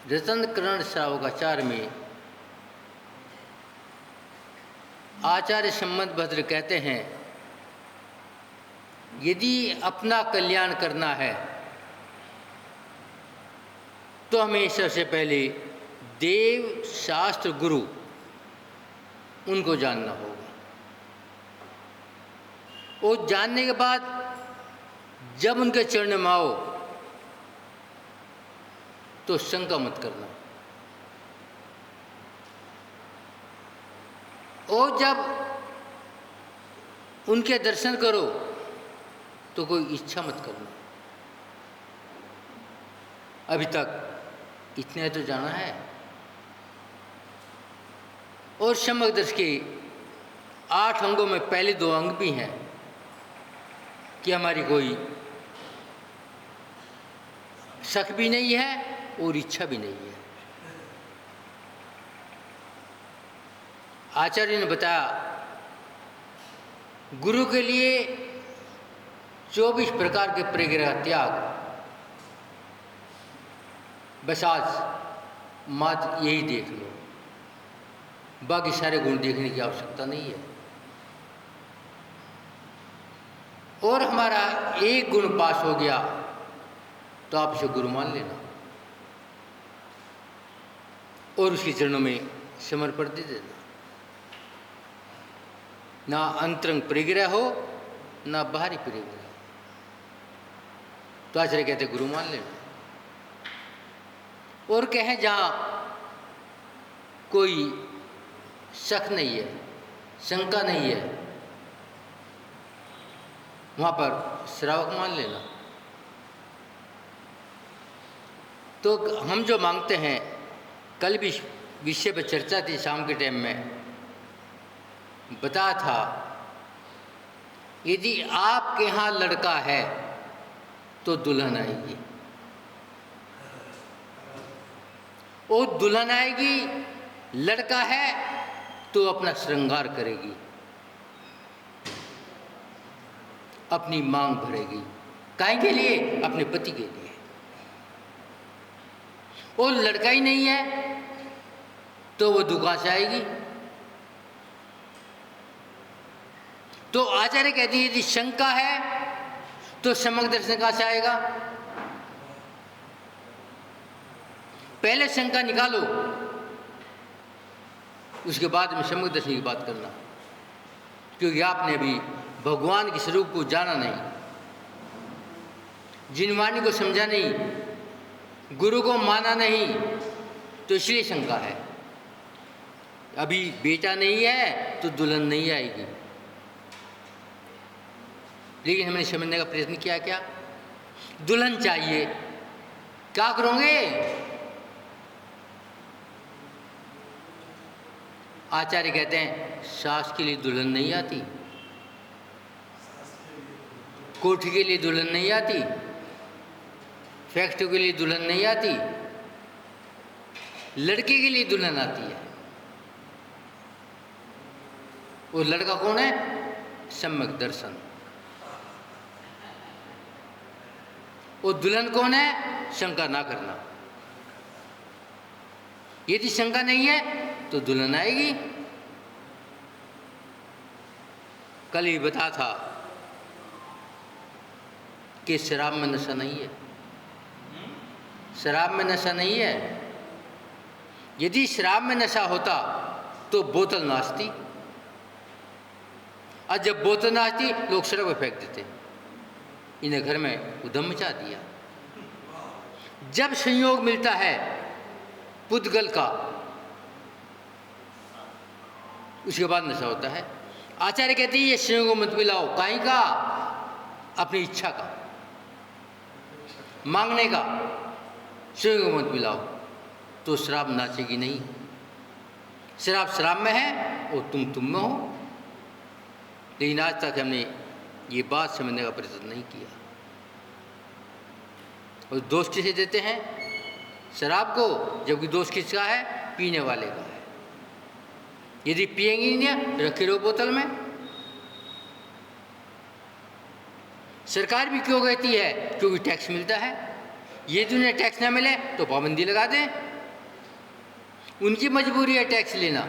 रतन करण श्रावकाचार्य में आचार्य संबतभद्र कहते हैं, यदि अपना कल्याण करना है तो हमें सबसे पहले देव शास्त्र गुरु उनको जानना होगा, और जानने के बाद जब उनके चरण में आओ तो शंका मत करना, और जब उनके दर्शन करो तो कोई इच्छा मत करना। अभी तक इतने तो जाना है। और सम्यक दर्शन के 8 अंगों में पहले 2 अंग भी हैं कि हमारी कोई शक भी नहीं है और इच्छा भी नहीं है। आचार्य ने बताया, गुरु के लिए 24 प्रकार के परिग्रह का त्याग, बस आज मात्र यही देख लो, बाकी सारे गुण देखने की आवश्यकता नहीं है। और हमारा एक गुण पास हो गया तो आप इसे गुरु मान लेना और उसके चरणों में समर्पण दे देना। ना अंतरंग परिग्रह हो ना बाहरी परिग्रह, तो आचार्य कहते गुरु मान लेना। और कहें जहाँ कोई शक नहीं है, शंका नहीं है, वहाँ पर श्रावक मान लेना। तो हम जो मांगते हैं, कल भी विषय पर चर्चा थी, शाम के टाइम में बताया था, यदि आपके यहाँ लड़का है तो दुल्हन आएगी, और दुल्हन आएगी, लड़का है तो अपना श्रृंगार करेगी, अपनी मांग भरेगी। काहे के लिए? अपने पति के लिए। और लड़का ही नहीं है तो वो दुकान से आएगी। तो आचार्य कहती है, यदि शंका है तो सम्यक दर्शन कहाँ से आएगा? पहले शंका निकालो, उसके बाद में सम्यक दर्शन की बात करना, क्योंकि आपने अभी भगवान के स्वरूप को जाना नहीं, जिनवाणी को समझा नहीं, गुरु को माना नहीं, तो इसलिए शंका है। अभी बेटा नहीं है तो दुल्हन नहीं आएगी। लेकिन हमने समझने का प्रयत्न किया, क्या दुल्हन चाहिए, क्या करोगे? आचार्य कहते हैं, सास के लिए दुल्हन नहीं आती, कोठी के लिए दुल्हन नहीं आती, फैक्ट्री के लिए दुल्हन नहीं आती, लड़के के लिए दुल्हन आती है। वो लड़का कौन है? सम्यक दर्शन। वो दुल्हन कौन है? शंका ना करना। यदि शंका नहीं है तो दुल्हन आएगी। कल ही बता था कि शराब में नशा नहीं है, शराब में नशा नहीं है। यदि शराब में नशा होता तो बोतल नाचती, और जब बोतल नाचती लोग सड़क पर फेंक देते। इन्हें घर में उधम मचा दिया। जब संयोग मिलता है पुद्गल का, उसके बाद नशा होता है। आचार्य कहते हैं, ये संयोग मत मिलाओ। काहे का? अपनी इच्छा का, मांगने का संयोग मत मिलाओ, तो शराब नाचेगी नहीं। शराब शराब में है और तुम में हो। लेकिन आज तक हमने ये बात समझने का प्रयत्न नहीं किया। और दोष किसे देते हैं? शराब को, जबकि दोष किसका है? पीने वाले का है। यदि पिएंगे नहीं, रखे रहो बोतल में। सरकार भी क्यों कहती है? क्योंकि टैक्स मिलता है। यदि उन्हें टैक्स ना मिले तो पाबंदी लगा दें, उनकी मजबूरी है टैक्स लेना,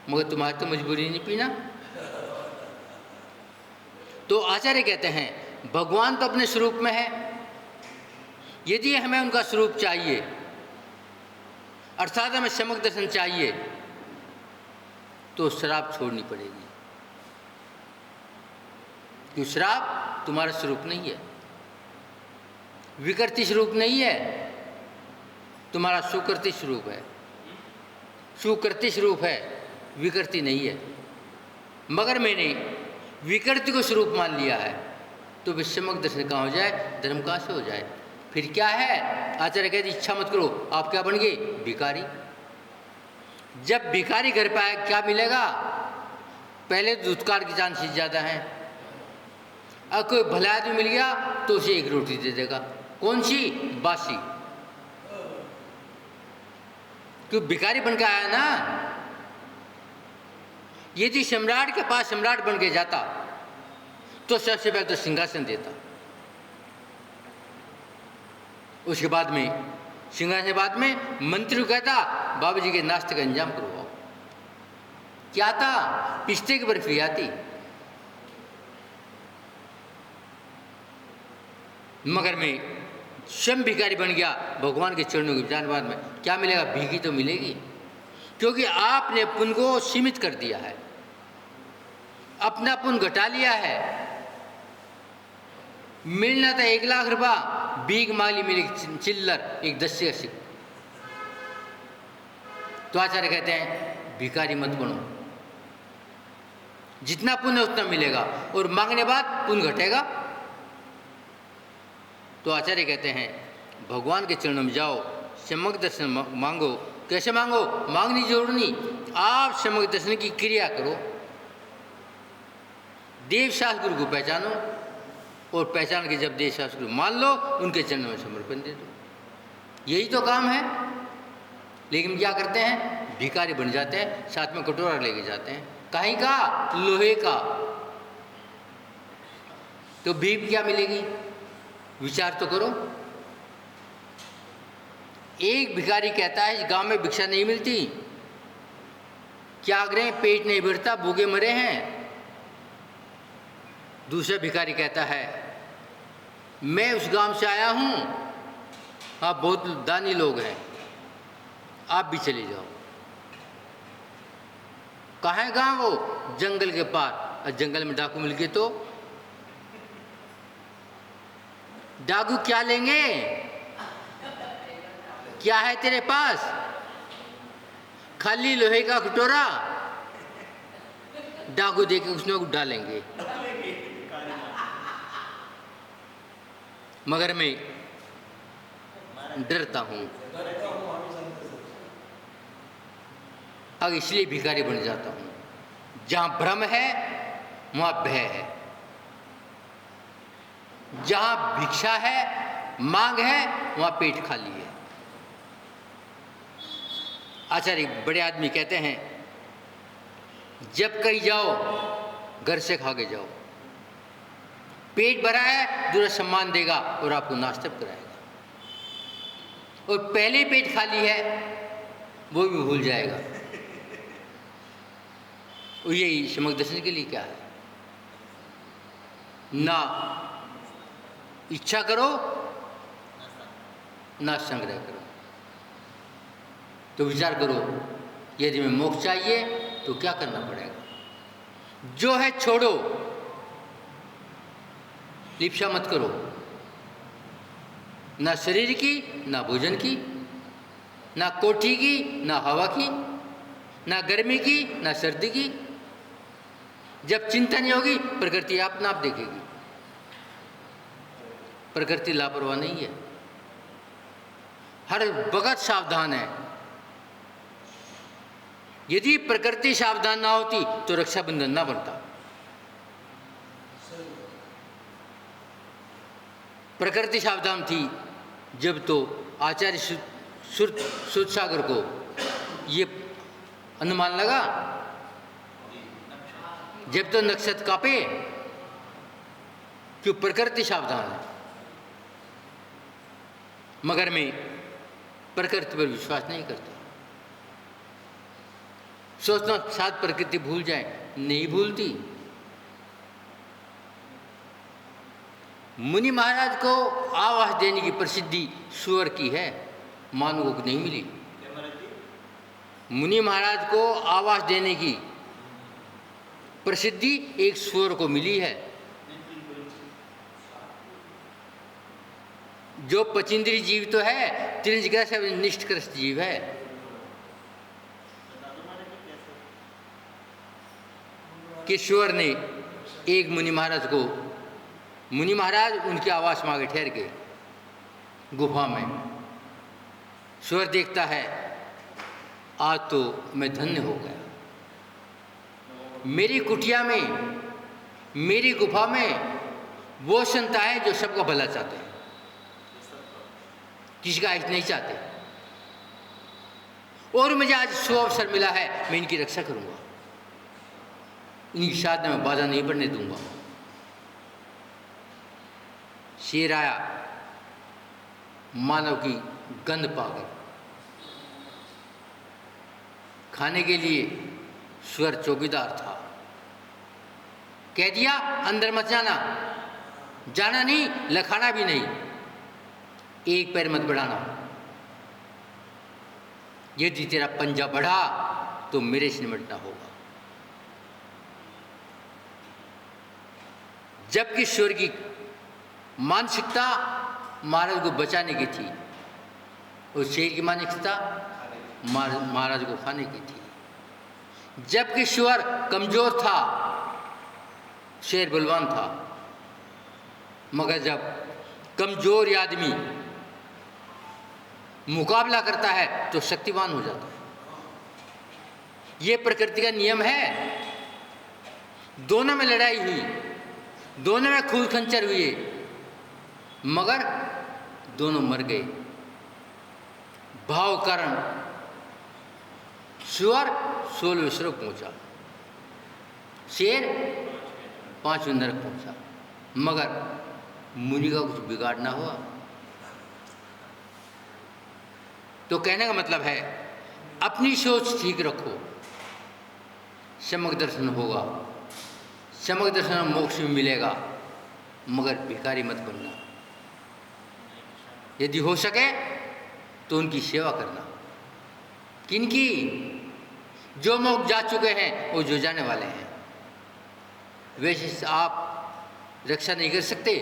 मगर तुम्हारी तो मजबूरी नहीं पीना। तो आचार्य कहते हैं भगवान तो अपने स्वरूप में है, यदि हमें उनका स्वरूप चाहिए अर्थात हमें सम्यक दर्शन चाहिए तो शराब छोड़नी पड़ेगी, क्योंकि शराब तुम्हारा स्वरूप नहीं है, विकृति स्वरूप नहीं है, तुम्हारा सुकृति स्वरूप है, सुकृति स्वरूप है, विकृति नहीं है। मगर मैंने विकृति को स्वरूप मान लिया है तो विषमक दर्शन कहाँ हो जाए, धर्म कहाँ से हो जाए। फिर क्या है, आचार्य कहते इच्छा मत करो, आप क्या बन गए, भिखारी। जब भिखारी घर पे आए क्या मिलेगा, पहले दुत्कार के चांसेस ज़्यादा हैं। अब कोई भला आदमी मिल गया तो उसे एक रोटी दे देगा, कौन सी, बासी, क्यों भिखारी बन के आया ना। यदि सम्राट के पास सम्राट बन के जाता तो सबसे पहले तो सिंहासन देता, उसके बाद में सिंहासन के बाद में मंत्री को कहता बाबू जी के नाश्ते का इंतजाम करवाओ। क्या था, पिस्ते की बर्फी आती। मगर मैं स्वयं भिखारी बन गया, भगवान के चरणों के जाने बाद में क्या मिलेगा, भीगी तो मिलेगी, क्योंकि आपने पुण्य को सीमित कर दिया है, अपना पुण्य घटा लिया है। मिलना था 1 लाख रुपया, भीख मांग ली, मिली चिल्लर, एक 10 का सिक्का। तो आचार्य कहते हैं भिखारी मत बनो, जितना पुण्य उतना मिलेगा, और मांगने बाद पुण्य घटेगा। तो आचार्य कहते हैं भगवान के चरणों में जाओ, सम्यक दर्शन मांगो। कैसे मांगो, मांगनी जरूर नहीं, आप सम्यक दर्शन की क्रिया करो, देव शास्त्र गुरु को पहचानो, और पहचान के जब देव शास्त्र गुरु मान लो, उनके चरणों में समर्पण दे दो, यही तो काम है। लेकिन क्या करते हैं, भिखारी बन जाते हैं, साथ में कटोरा लेके जाते हैं, कहीं का, लोहे का। तो भीख क्या मिलेगी, विचार तो करो। एक भिखारी कहता है इस गांव में भिक्षा नहीं मिलती, क्या करें, पेट नहीं भरता, भूखे मरे हैं। दूसरा भिखारी कहता है मैं उस गांव से आया हूं, आप बहुत दानी लोग हैं, आप भी चले जाओ। कहाँ है गांव, वो जंगल के पार, और जंगल में डाकू मिल गए तो डाकू क्या लेंगे, क्या है तेरे पास, खाली लोहे का कटोरा, डाकू देके उसमें डालेंगे। मगर मैं डरता हूं, अब इसलिए भिखारी बन जाता हूं। जहां भ्रम है वहां भय है, जहां भिक्षा है, मांग है, वहां पेट खाली है। आचार्य बड़े आदमी कहते हैं जब कहीं जाओ घर से खा के जाओ, पेट भरा है दूसरा सम्मान देगा और आपको नाश्ता कराएगा, और पहले पेट खाली है वो भी भूल जाएगा। और यही सम्यक दर्शन के लिए क्या है, ना इच्छा करो ना संग्रह करो। तो विचार करो, यदि हमें मोक्ष चाहिए तो क्या करना पड़ेगा, जो है छोड़ो, लिप्सा मत करो, ना शरीर की, ना भोजन की, ना कोठी की, ना हवा की, ना गर्मी की, ना सर्दी की। जब चिंता नहीं होगी प्रकृति अपना आप देखेगी। प्रकृति लापरवाह नहीं है, हर वक्त सावधान है। यदि प्रकृति सावधान ना होती तो रक्षाबंधन ना बनता। प्रकृति सावधान थी जब तो आचार्य सूतसागर को ये अनुमान लगा, जब तो नक्षत्र कांपे, क्यों, प्रकृति सावधान है। मगर मैं प्रकृति पर विश्वास नहीं करता। सोचता हूं शायद प्रकृति भूल जाए, नहीं भूलती। मुनि महाराज को आवास देने की प्रसिद्धि सुअर की है, मानवों को नहीं मिली। मुनि महाराज को आवास देने की प्रसिद्धि एक सुअर को मिली है। जो पचिंद्री जीव तो है, त्रिजग्रह से निष्कृष्ट जीव है। कि सुअर ने एक मुनि महाराज को, मुनि महाराज उनके आवास मांगे ठहर के गुफा में। सुअर देखता है आज तो मैं धन्य हो गया, मेरी कुटिया में, मेरी गुफा में वो संत आए जो सबका भला चाहते हैं, किसी का हित नहीं चाहते, और मुझे आज सुअवसर मिला है, मैं इनकी रक्षा करूंगा, इनकी शादी में बाधा नहीं पड़ने दूंगा। शेर आया मानव की गंध पाकर, खाने के लिए सुअर चौकीदार था। कह दिया अंदर मत जाना, जाना नहीं, लखाना भी नहीं, एक पैर मत बढ़ाना, यदि तेरा पंजा बढ़ा तो मेरे से निपटना होगा। जबकि सुअर की मानसिकता महाराज को बचाने की थी और शेर की मानसिकता महाराज को खाने की थी। जबकि सुअर कमजोर था, शेर बलवान था। मगर जब कमजोर आदमी मुकाबला करता है तो शक्तिवान हो जाता है। ये प्रकृति का नियम है। दोनों में लड़ाई हुई, दोनों में खून खंचर हुए, मगर दोनों मर गए। भाव कारण सुअर 16वें श्लोक पहुंचा, शेर 5वें नरक पहुंचा, मगर मुनि का कुछ बिगाड़ ना हुआ। तो कहने का मतलब है अपनी सोच ठीक रखो, सम्यक दर्शन होगा, सम्यक दर्शन मोक्ष में मिलेगा, मगर भिखारी मत बनना। यदि हो सके तो उनकी सेवा करना। किनकी? जो मोक्ष जा चुके हैं, वो जो जाने वाले हैं। वैसे आप रक्षा नहीं कर सकते,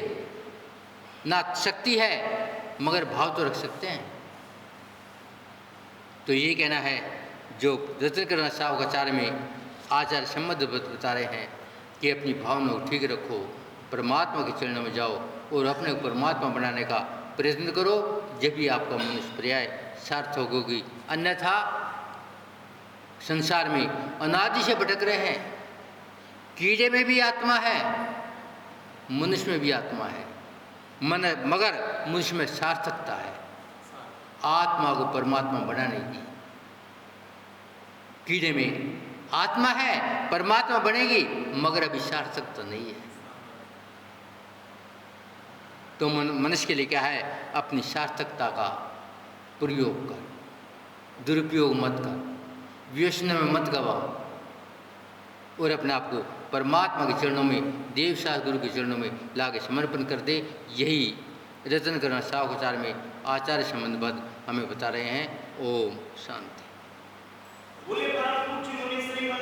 ना शक्ति है, मगर भाव तो रख सकते हैं। तो ये कहना है जो रत्नाकर सावकाचार्य में आचार्य संबंध बता रहे हैं कि अपनी भावना को ठीक रखो, परमात्मा के चरणों में जाओ और अपने को परमात्मा बनाने का प्रयत्न करो, जब भी आपका मनुष्य पर्याय सार्थक होगी। अन्यथा संसार में अनादि से भटक रहे हैं। कीड़े में भी आत्मा है, मनुष्य में भी आत्मा है, मगर मनुष्य में सार्थकता है आत्मा को परमात्मा बनाने की। कीड़े में आत्मा है, परमात्मा बनेगी, मगर अभी सार्थकता नहीं है। तो मनुष्य के लिए क्या है? अपनी सार्थकता का प्रयोग कर, दुरुपयोग मत कर, व्यसन में मत गवा, और अपने आप को परमात्मा के चरणों में, देव शास्त्र गुरु के चरणों में लाके समर्पण कर दे। यही रत्नाकर सावकाचार्य में आचार्य संबंध हमें बता रहे हैं। ओम शांति।